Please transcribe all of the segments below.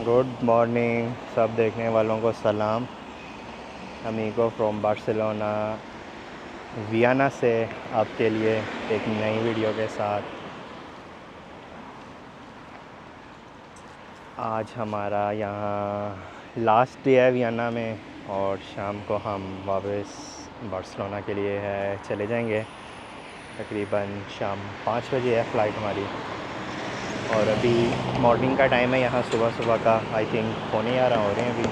Good morning सब देखने वालों को सलाम। अमीगो फ्रॉम बार्सिलोना वियना से आपके लिए एक नई वीडियो के साथ। आज हमारा यहाँ लास्ट डे है वियना में और शाम को हम वापस बार्सिलोना के लिए चले जाएंगे। तकरीबन शाम 5 बजे है फ़्लाइट हमारी और अभी मॉर्निंग का टाइम है यहाँ, सुबह सुबह का आई थिंक 11:15 हो रहे हैं अभी।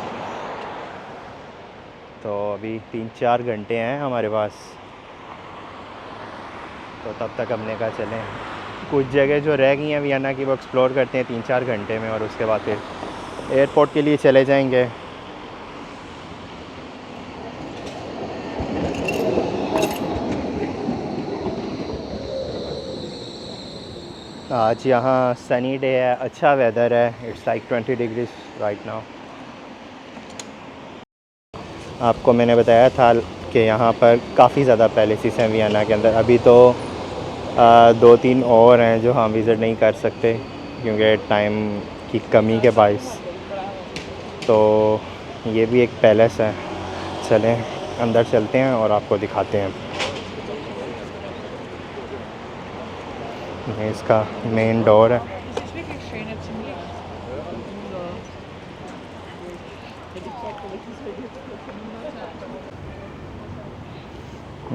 तो अभी 3-4 घंटे हैं हमारे पास, तो तब तक हमने कहा चलें कुछ जगह जो रह गई हैं वियना की वो एक्सप्लोर करते हैं 3-4 घंटे में, और उसके बाद फिर एयरपोर्ट के लिए चले जाएंगे। आज यहाँ सनी डे है, अच्छा वेदर है, it's like 20 degrees right now. आपको मैंने बताया था कि यहाँ पर काफ़ी ज़्यादा पैलेसेस हैं वियना के अंदर। अभी तो 2-3 और हैं जो हम विज़िट नहीं कर सकते क्योंकि टाइम की कमी के बायस। तो ये भी एक पैलेस है, चलें अंदर चलते हैं और आपको दिखाते हैं। ये इसका मेन डोर है।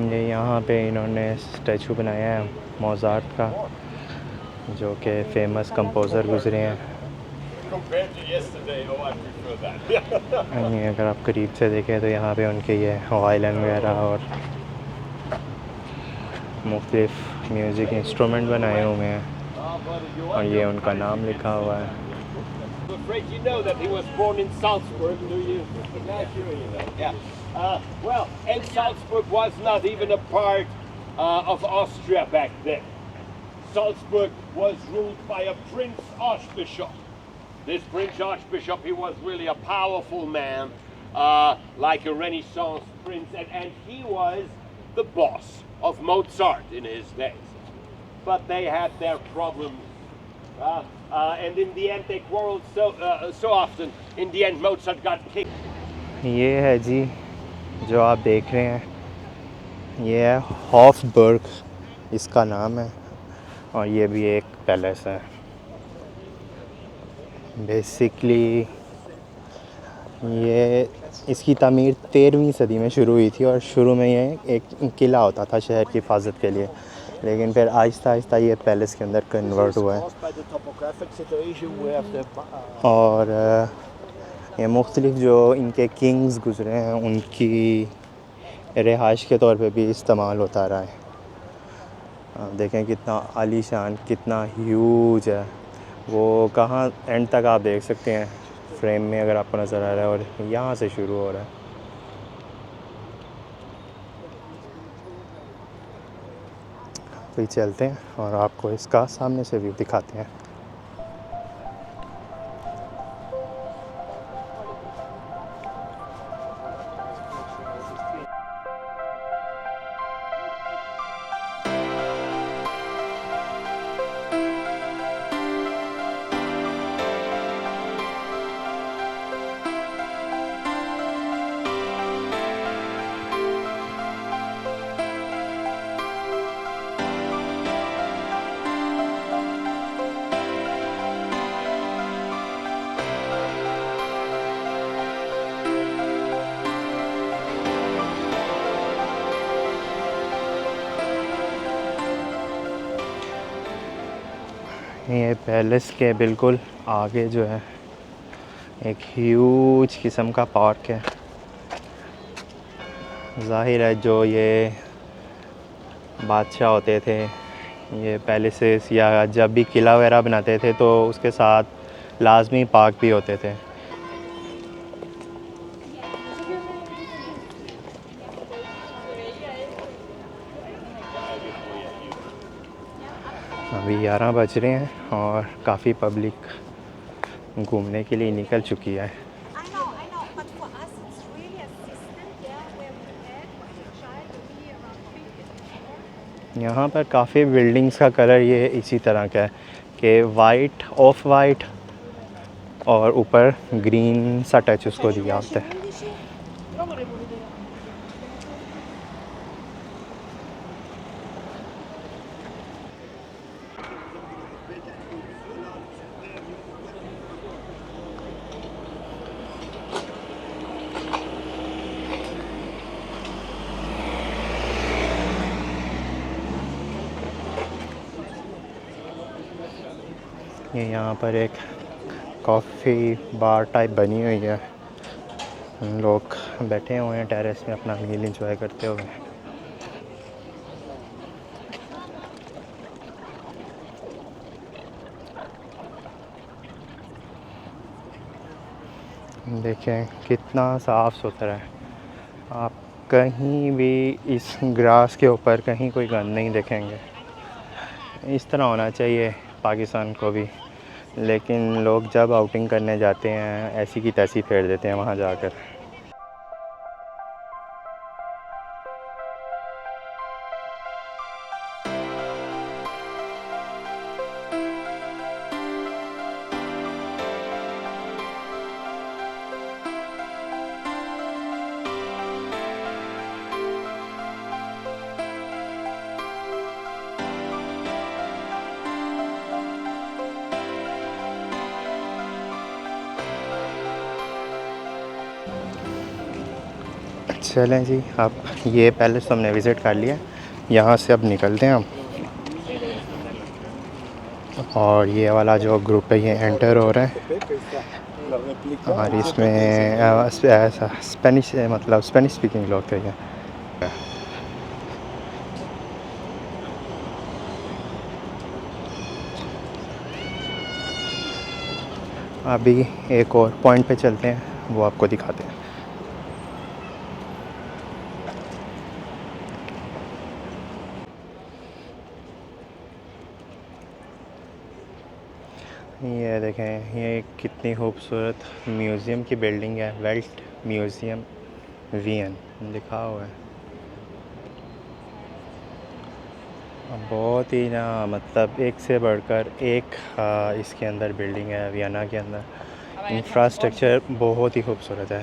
ये यहाँ पे इन्होंने स्टैचू बनाया है मोज़ार्ट का, जो कि फेमस कंपोज़र गुज़रे हैं। ये अगर आप करीब से देखें तो यहाँ पे उनके ये वायलिन वगैरह और मुख्तलिफ म्यूज़िक इंस्ट्रूमेंट बनाए हुए हैं और ये उनका नाम लिखा हुआ है। Afraid you know that he was born in Salzburg, do you? Yeah. Well, and Salzburg was not even a part of Austria back then. Salzburg was ruled by a Prince Archbishop. This Prince Archbishop, he was really a powerful man, like a Renaissance prince, and he was the boss of Mozart in his days. But they had their problems. And in the end they quarreled so often. In the end Mozart got kicked. ये है जी जो आप देख रहे हैं, ये है Hofburg इसका नाम है, और ये भी एक पैलेस है। बेसिकली ये इसकी तामीर 13वीं सदी में शुरू हुई थी और शुरू में ये एक किला होता था शहर की हिफाजत के लिए, लेकिन फिर आहिस्ता आहिस्ता ये पैलेस के अंदर कन्वर्ट हुआ है। और ये मुख्तलिफ जो इनके किंग्स गुज़रे हैं उनकी रिहाइश के तौर पे भी इस्तेमाल होता रहा है। आप देखें कितना आलीशान, कितना ह्यूज है। वो कहाँ एंड तक आप देख सकते हैं फ्रेम में अगर आपको नज़र आ रहा है, और यहाँ से शुरू हो रहा है। तो चलते हैं और आपको इसका सामने से व्यू दिखाते हैं। ये पैलेस के बिल्कुल आगे जो है एक ह्यूज किस्म का पार्क है। ज़ाहिर है जो ये बादशाह होते थे, ये पैलेसेस या जब भी किला वगैरह बनाते थे तो उसके साथ लाजमी पार्क भी होते थे। अभी 11 बज रहे हैं और काफ़ी पब्लिक घूमने के लिए निकल चुकी है। यहाँ पर काफ़ी बिल्डिंग्स का कलर ये इसी तरह का है कि वाइट, ऑफ वाइट और ऊपर ग्रीन सा टच उसको दिया होता है। ये यहाँ पर एक कॉफ़ी बार टाइप बनी हुई है, लोग बैठे हुए हैं टेरेस में अपना मील इंजॉय करते हुए। देखें कितना साफ़ सुथरा है, आप कहीं भी इस ग्रास के ऊपर कहीं कोई गंद नहीं देखेंगे। इस तरह होना चाहिए पाकिस्तान को भी, लेकिन लोग जब आउटिंग करने जाते हैं ऐसी की तैसी फेर देते हैं वहाँ जाकर। चलें जी, अब ये पैलेस हमने विज़िट कर लिया, यहाँ से अब निकलते हैं हम। और ये वाला जो ग्रुप है ये एंटर हो रहा है, और इसमें ऐसा स्पेनिश मतलब स्पेनिश स्पीकिंग लोग थे ये। अभी एक और पॉइंट पे चलते हैं, वो आपको दिखाते हैं। ये देखें, ये कितनी खूबसूरत म्यूज़ियम की बिल्डिंग है, वेल्ट म्यूज़ियम वियन लिखा हुआ है। बहुत ही ना मतलब एक से बढ़कर एक इसके अंदर बिल्डिंग है वियना के अंदर। इंफ्रास्ट्रक्चर बहुत ही खूबसूरत है।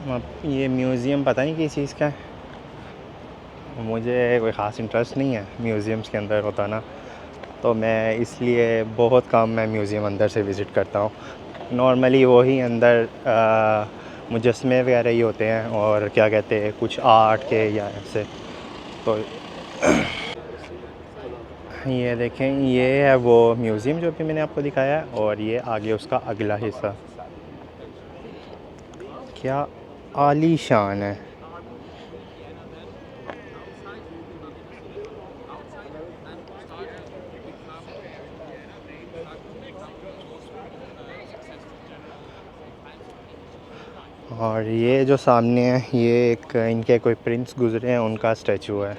अब ये म्यूज़ियम पता नहीं किस चीज़ का है, मुझे कोई ख़ास इंटरेस्ट नहीं है म्यूज़ियम्स के अंदर होता ना, तो मैं इसलिए बहुत कम मैं म्यूज़ियम अंदर से विज़िट करता हूँ। नॉर्मली वही अंदर मुजस्मे वगैरह ही होते हैं, और क्या कहते हैं कुछ आर्ट के या ऐसे। तो ये देखें, ये है वो म्यूज़ियम जो भी मैंने आपको दिखाया है, और ये आगे उसका अगला हिस्सा। क्या आलीशान है। और ये जो सामने है ये एक इनके कोई प्रिंस गुज़रे हैं उनका स्टैचू है।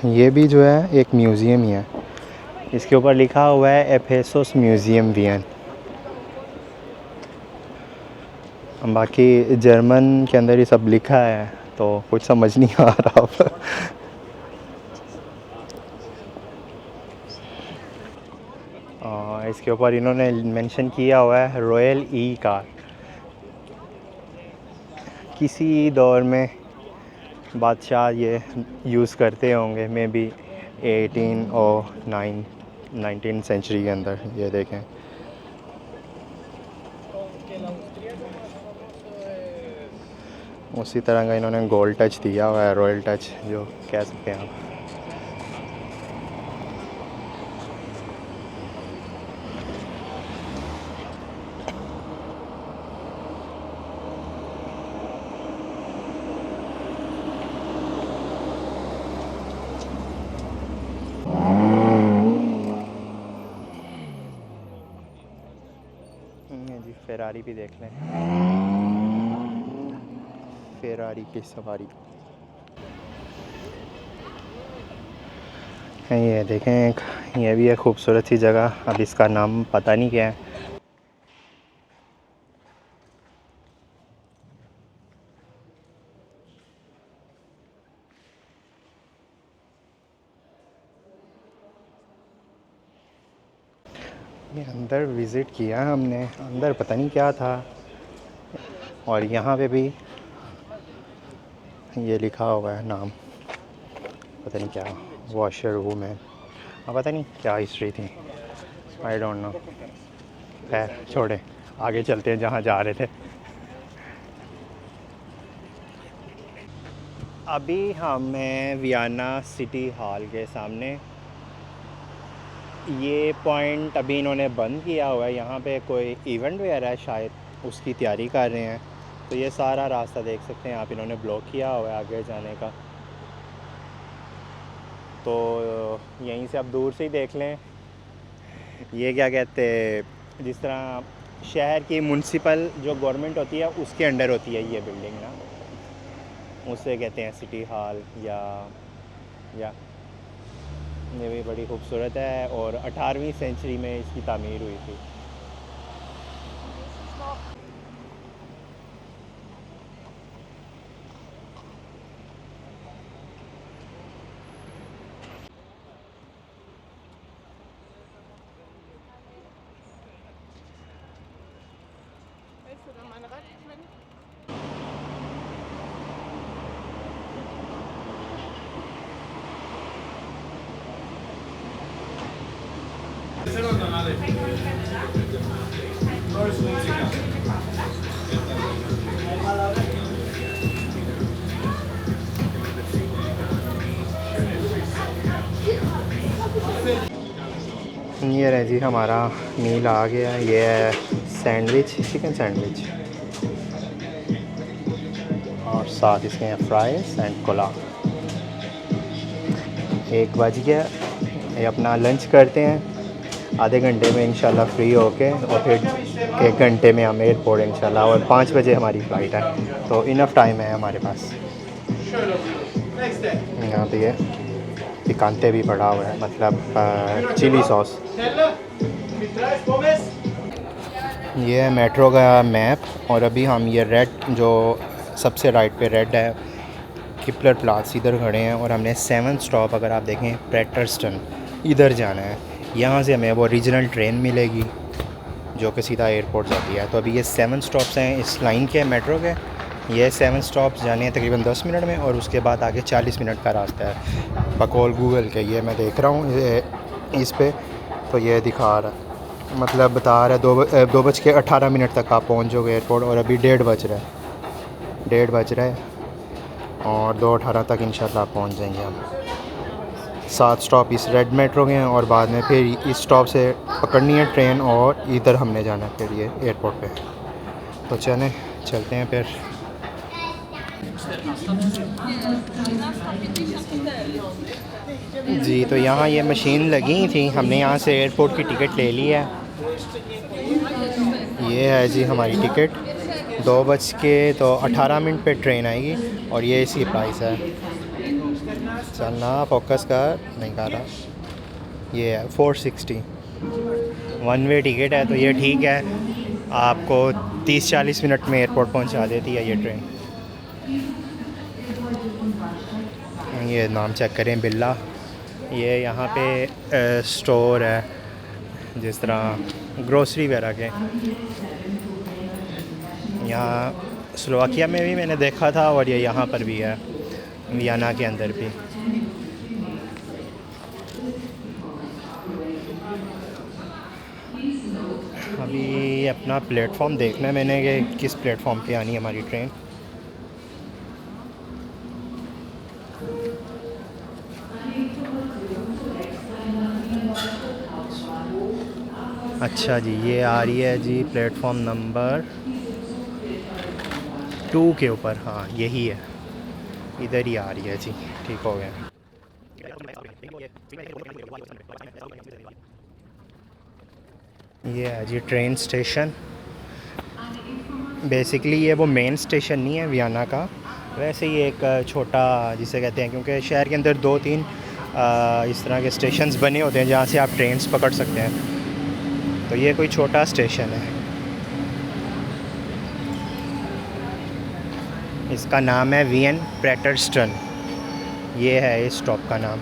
ये भी जो है एक म्यूज़ियम ही है, इसके ऊपर लिखा हुआ है एफेसोस म्यूज़ियम वियन। बाकी जर्मन के अंदर ही सब लिखा है तो कुछ समझ नहीं आ रहा अब। इसके ऊपर इन्होंने मेंशन किया हुआ है रॉयल ई कार। किसी दौर में बादशाह ये यूज़ करते होंगे, मे बी 18 और 19 सेंचुरी के अंदर। ये देखें, उसी तरह का इन्होंने गोल्ड टच दिया हुआ है, रॉयल टच जो कह सकते हैं आप। जी फेरारी भी देख लें, फेरारी की सवारी। ये देखें, ये भी एक खूबसूरत सी जगह, अब इसका नाम पता नहीं क्या है। अंदर विज़िट किया हमने, अंदर पता नहीं क्या था। और यहाँ पे भी ये लिखा हुआ है नाम, पता नहीं क्या, वॉशर रूम है। पता नहीं क्या हिस्ट्री थी, आई डोंट नो। खैर छोड़े, आगे चलते हैं जहाँ जा रहे थे। अभी हमें वियना सिटी हॉल के सामने, ये पॉइंट अभी इन्होंने बंद किया हुआ है। यहाँ पे कोई इवेंट वगैरह है शायद, उसकी तैयारी कर रहे हैं। तो ये सारा रास्ता देख सकते हैं आप, इन्होंने ब्लॉक किया हुआ है आगे जाने का। तो यहीं से आप दूर से ही देख लें, ये क्या कहते हैं, जिस तरह शहर की म्यूनसिपल जो गवर्नमेंट होती है उसके अंडर होती है ये बिल्डिंग ना, उसे कहते हैं सिटी हॉल। या ये भी बड़ी खूबसूरत है और 18वीं सेंचुरी में इसकी तामीर हुई थी। ये रहे जी हमारा मील आ गया। ये है सैंडविच, चिकन सैंडविच, और साथ इसके हैं फ्राइज एंड कोला। 1 बज गया, ये अपना लंच करते हैं। आधे घंटे में इंशाल्लाह फ्री होके, और फिर 1 घंटे में हम एयरपोर्ट इंशाल्लाह, और 5 बजे हमारी फ़्लाइट है, तो इनफ टाइम है हमारे पास। यहाँ पे ये पिकांते भी पड़ा हुआ है, मतलब चिली सॉस। ये है मेट्रो का मैप, और अभी हम ये रेड जो सबसे राइट पे रेड है, किपलर प्लास, इधर खड़े हैं। और हमने 7 स्टॉप, अगर आप देखें, प्रेटर्स्टन, इधर जाना है। यहाँ से हमें वो रीजनल ट्रेन मिलेगी जो कि सीधा एयरपोर्ट जाती है। तो अभी ये 7 स्टॉप्स हैं इस लाइन के, मेट्रो के। ये 7 स्टॉप्स जाने हैं तकरीबन 10 मिनट में, और उसके बाद आगे 40 मिनट का रास्ता है बकौल गूगल के। ये मैं देख रहा हूँ इस पे, तो ये दिखा रहा है, मतलब बता रहा है 2:18 तक आप पहुँच जाओगे एयरपोर्ट। और अभी 1:30 बज रहा है, 1:30 बज रहा है, और 2:18 तक इंशाल्लाह पहुँच जाएंगे हम। 7 स्टॉप इस रेड मेट्रो के हैं, और बाद में फिर इस स्टॉप से पकड़नी है ट्रेन, और इधर हमने जाना है फिर ये एयरपोर्ट पे। तो चलते हैं फिर। जी, तो यहाँ ये मशीन लगी थी, हमने यहाँ से एयरपोर्ट की टिकट ले ली है। ये है जी हमारी टिकट, 2:18 पे ट्रेन आएगी, और ये इसकी प्राइस है। चलना, फोकस कर, नहीं कर रहा। ये है 460, 1 वे टिकट है, तो ये ठीक है, आपको 30-40 मिनट में एयरपोर्ट पहुंचा देती है ये ट्रेन। ये नाम चेक करें, बिल्ला। ये यहाँ पे स्टोर है, जिस तरह ग्रोसरी वगैरह के। यहाँ स्लोवाकिया में भी मैंने देखा था, और ये यहाँ पर भी है, वियना के अंदर भी। अभी अपना प्लेटफॉर्म देखना है मैंने कि किस प्लेटफॉर्म पे आनी है हमारी ट्रेन। अच्छा जी, ये आ रही है जी प्लेटफॉर्म नंबर 2 के ऊपर। हाँ, यही है, इधर ही आ रही है जी, ठीक हो गया। ये है जी ट्रेन स्टेशन। बेसिकली ये वो मेन स्टेशन नहीं है वियना का, वैसे ही एक छोटा जिसे कहते हैं, क्योंकि शहर के अंदर 2-3 इस तरह के स्टेशंस बने होते हैं जहाँ से आप ट्रेन्स पकड़ सकते हैं। तो ये कोई छोटा स्टेशन है, इसका नाम है वियन प्रेटर्स्टन, ये है इस स्टॉप का नाम।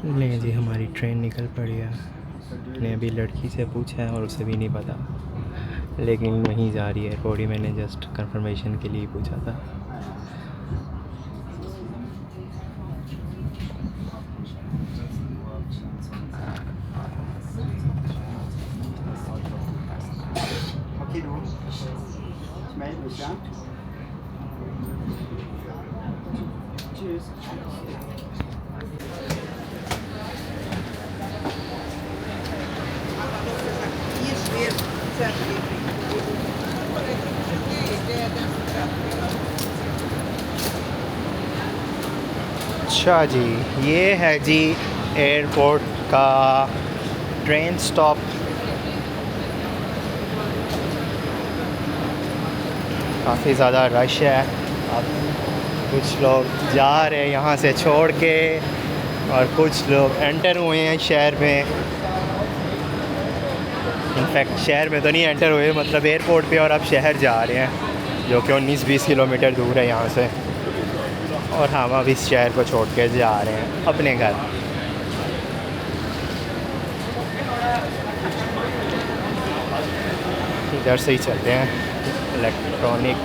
नहीं जी, हमारी ट्रेन निकल पड़ी है। मैंने अभी लड़की से पूछा है और उसे भी नहीं पता, लेकिन वहीं जा रही है एयरपोर्ट ही। मैंने जस्ट कंफर्मेशन के लिए पूछा था। Okay, du. Ich melde mich, ja? Tschüss. Hier schwer, sehr schwierig. अच्छा जी, ये है जी एयरपोर्ट का ट्रेन स्टॉप। काफ़ी ज़्यादा रश है। अब कुछ लोग जा रहे हैं यहाँ से छोड़ के और कुछ लोग एंटर हुए हैं शहर में। इनफैक्ट शहर में तो नहीं एंटर हुए, मतलब एयरपोर्ट पे, और अब शहर जा रहे हैं जो कि 19-20 किलोमीटर दूर है यहाँ से। और हम अब इस शहर को छोड़ के जा रहे हैं अपने घर। इधर से ही चलते हैं इलेक्ट्रॉनिक।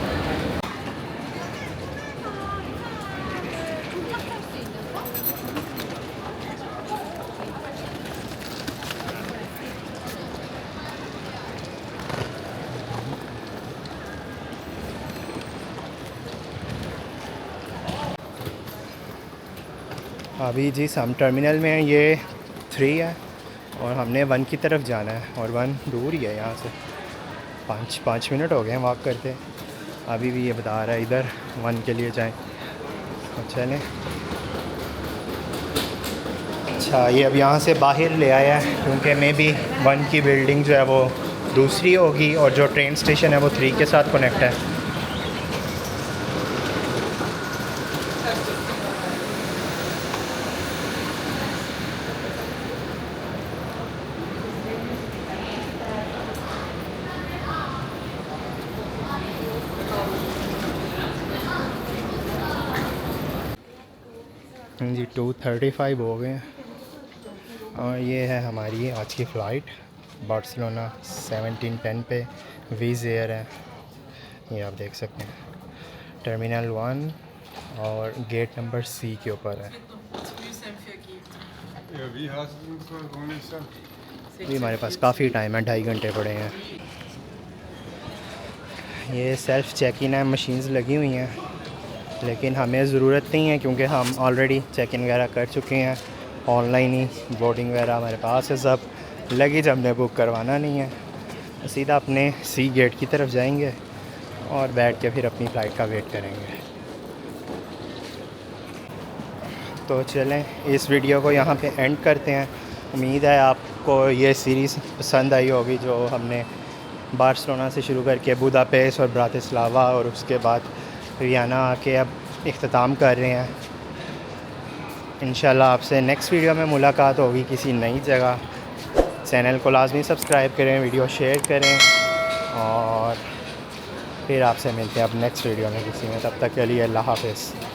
अभी जी हम टर्मिनल में हैं, ये 3 है और हमने 1 की तरफ जाना है और 1 दूर ही है यहाँ से। 5 मिनट हो गए हैं वॉक करते। अभी भी ये बता रहा है इधर 1 के लिए जाएं। तो चलें। अच्छा, ये अब यहाँ से बाहर ले आया है क्योंकि मे बी 1 की बिल्डिंग जो है वो दूसरी होगी और जो ट्रेन स्टेशन है वो 3 के साथ कनेक्ट है। जी 2:35 हो गए हैं और ये है हमारी आज की फ़्लाइट। बार्सिलोना 17:10 पे वीज़ एयर है। ये आप देख सकते हैं टर्मिनल 1 और गेट नंबर C के ऊपर है। ये हमारे पास काफ़ी टाइम है, 2.5 घंटे पड़े हैं। ये सेल्फ़ चेक इन है, मशीन्स लगी हुई हैं, लेकिन हमें ज़रूरत नहीं है क्योंकि हम ऑलरेडी चेक इन वगैरह कर चुके हैं। ऑनलाइन ही बोर्डिंग वगैरह हमारे पास है सब। लगेज हमने बुक करवाना नहीं है, सीधा अपने C गेट की तरफ जाएंगे और बैठ के फिर अपनी फ़्लाइट का वेट करेंगे। तो चलें इस वीडियो को यहाँ पे एंड करते हैं। उम्मीद है आपको ये सीरीज़ पसंद आई होगी, जो हमने बार्सिलोना से शुरू करके बुदापेस्ट और ब्रातिस्लावा और उसके बाद वियना आके अब इख्तिताम कर रहे हैं। इंशाल्लाह आपसे नेक्स्ट वीडियो में मुलाकात होगी किसी नई जगह। चैनल को लाजमी सब्सक्राइब करें, वीडियो शेयर करें और फिर आपसे मिलते हैं अब नेक्स्ट वीडियो में किसी में। तब तक के लिए अल्लाह हाफ़िज़।